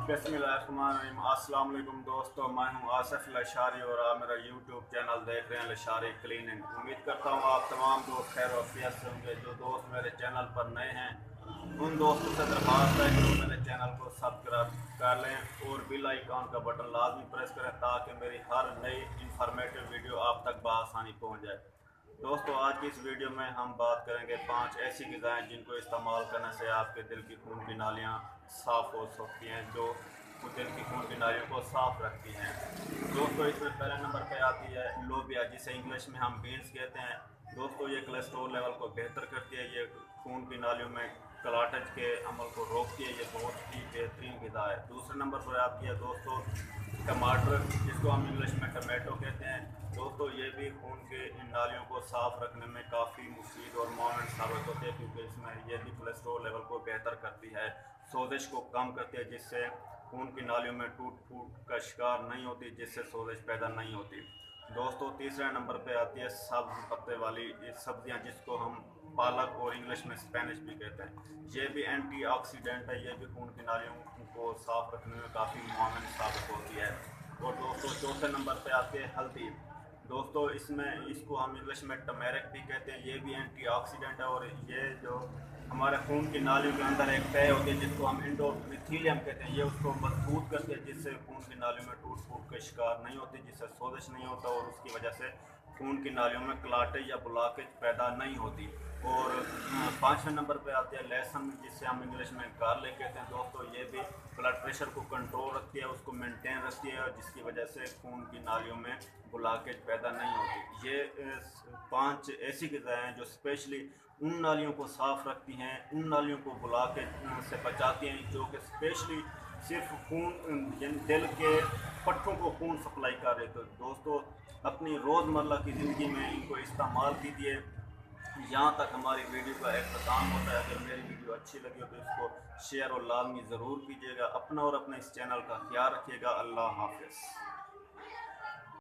बिस्मिल्लाहिर्रहमानिर्रहीम। अस्सलाम वालेकुम दोस्तों, मैं हूं आसिफ लशारी और आप मेरा यूट्यूब चैनल देख रहे हैं लशारी क्लीनिंग। उम्मीद करता हूं आप तमाम दोस्त खैर वफियत से होंगे। जो दोस्त मेरे चैनल पर नए हैं उन दोस्तों से दरख्वास्त है कि वो मेरे चैनल को सब्सक्राइब कर लें और बेल आइकॉन का बटन लाजमी प्रेस करें ताकि मेरी हर नई इंफॉर्मेटिव वीडियो आप तक बआसानी पहुँच जाए। दोस्तों, आज की इस वीडियो में हम बात करेंगे 5 ऐसी ग़िज़ाएँ जिनको इस्तेमाल करने से आपके दिल की खून की नालियाँ साफ़ हो सकती हैं, जो दिल की खून की नालियों को साफ़ रखती हैं। दोस्तों, इसमें पहले नंबर पे आती है लोबिया, जिसे इंग्लिश में हम बीन्स कहते हैं। दोस्तों, ये कोलेस्ट्रॉल लेवल को बेहतर करती है, ये खून की नालियों में क्लाटेज के अमल को रोकती है, ये बहुत ही बेहतरीन ग़िज़ा है। दूसरे नंबर पर आती है दोस्तों टमाटर, जिसको हम इंग्लिश में टमाटो कहते हैं। दोस्तों, ये भी खून के इन नालियों को साफ़ रखने में काफ़ी मुफीद और मुआवन साबित होते हैं, क्योंकि इसमें ये भी कोलेस्ट्रॉल लेवल को बेहतर करती है, सोजिश को कम करती है, जिससे खून की नालियों में टूट फूट का शिकार नहीं होती, जिससे सोजिश पैदा नहीं होती। दोस्तों, तीसरे नंबर पे आती है सब्ज़ पत्ते वाली सब्जियां, जिसको हम पालक और इंग्लिश में स्पेनिश भी कहते हैं। ये भी एंटीऑक्सीडेंट है, ये भी खून की नालियों को साफ़ रखने में काफ़ी मुआवन साबित होती है। और दोस्तों, चौथे नंबर पे आती है हल्दी। दोस्तों, इसको हम इंग्लिश में टर्मेरिक भी कहते हैं। ये भी एंटीऑक्सीडेंट है और ये जो हमारे खून की नालियों के अंदर एक तय होती है, जिसको हम एंडोथेलियम कहते हैं, ये उसको मजबूत करती है, जिससे खून की नालियों में टूट फूट के शिकार नहीं होती, जिससे सोजिश नहीं होता और उसकी वजह से खून की नालियों में क्लाटेज या ब्लॉकेज पैदा नहीं होती। और पाँचवें नंबर पे आते हैं लहसुन, जिससे हम इंग्लिश में गार्लिक कहते हैं। दोस्तों, ये भी ब्लड प्रेशर को कंट्रोल रखती है, उसको मेंटेन रखती है, जिसकी वजह से खून की नालियों में ब्लॉकेज पैदा नहीं होती। ये 5 ऐसी ग़िज़ाएँ हैं जो स्पेशली उन नालियों को साफ़ रखती हैं, उन नालियों को ब्लॉकेज से बचाती हैं, जो कि स्पेशली सिर्फ खून दिल के पट्टों को खून सप्लाई कर रहे। तो दोस्तों, अपनी रोज़मर्रा की ज़िंदगी में इनको इस्तेमाल कीजिए। यहाँ तक हमारी वीडियो का इख्तिताम होता है। अगर मेरी वीडियो अच्छी लगी हो तो इसको शेयर और लाजमी ज़रूर कीजिएगा। अपना और अपने इस चैनल का ख्याल रखिएगा। अल्लाह हाफ़िज़।